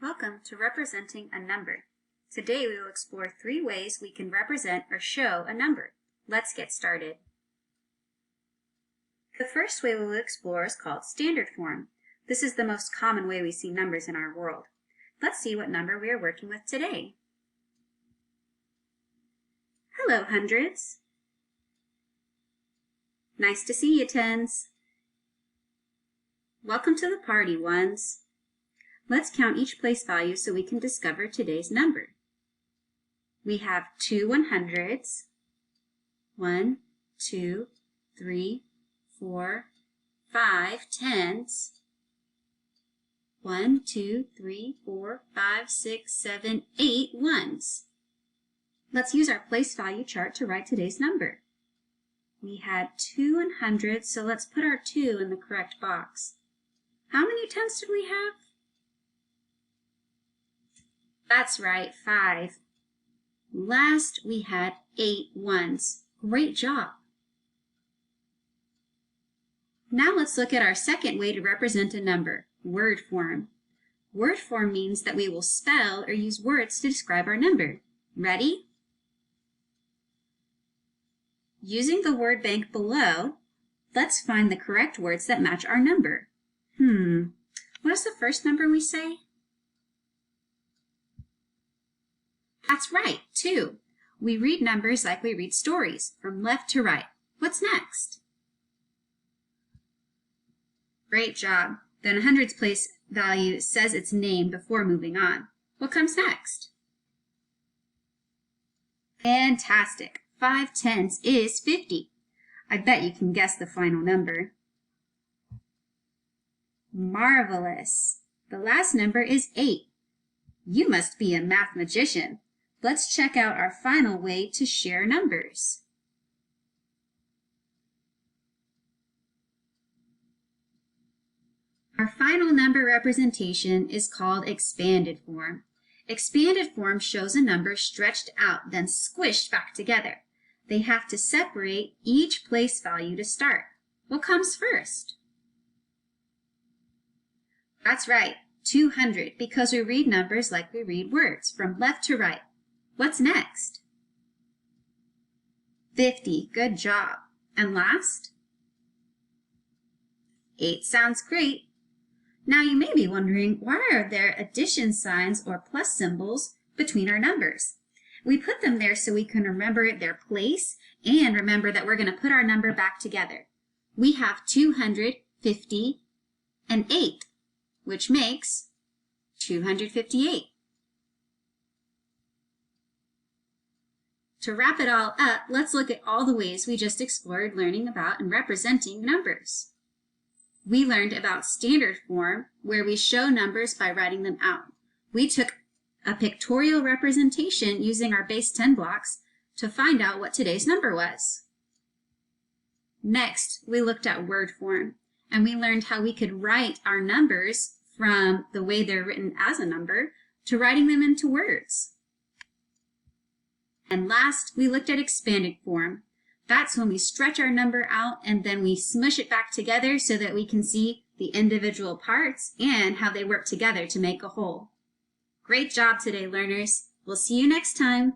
Welcome to Representing a Number. Today we will explore 3 ways we can represent or show a number. Let's get started. The first way we will explore is called standard form. This is the most common way we see numbers in our world. Let's see what number we are working with today. Hello, hundreds. Nice to see you, tens. Welcome to the party, ones. Let's count each place value so we can discover today's number. We have 2 100s, 1, 2, 3, 4, 5 10s, 1, 2, 3, 4, 5, 6, 7, 8 ones. Let's use our place value chart to write today's number. We had 2 100s, so let's put our 2 in the correct box. How many 10s did we have? That's right, 5. Last, we had 8 ones. Great job. Now let's look at our second way to represent a number, word form. Word form means that we will spell or use words to describe our number. Ready? Using the word bank below, let's find the correct words that match our number. What is the first number we say? That's right, 2. We read numbers like we read stories, from left to right. What's next? Great job. The 100s place value says its name before moving on. What comes next? Fantastic. 5 10s is 50. I bet you can guess the final number. Marvelous. The last number is 8. You must be a math magician. Let's check out our final way to share numbers. Our final number representation is called expanded form. Expanded form shows a number stretched out, then squished back together. They have to separate each place value to start. What comes first? That's right, 200, because we read numbers like we read words, from left to right. What's next? 50, good job. And last? 8 sounds great. Now you may be wondering, why are there addition signs or plus symbols between our numbers? We put them there so we can remember their place and remember that we're going to put our number back together. We have 200, 50, and 8, which makes 258. To wrap it all up, let's look at all the ways we just explored learning about and representing numbers. We learned about standard form, where we show numbers by writing them out. We took a pictorial representation using our base 10 blocks to find out what today's number was. Next, we looked at word form, and we learned how we could write our numbers from the way they're written as a number to writing them into words. And last, we looked at expanded form. That's when we stretch our number out and then we smush it back together so that we can see the individual parts and how they work together to make a whole. Great job today, learners. We'll see you next time.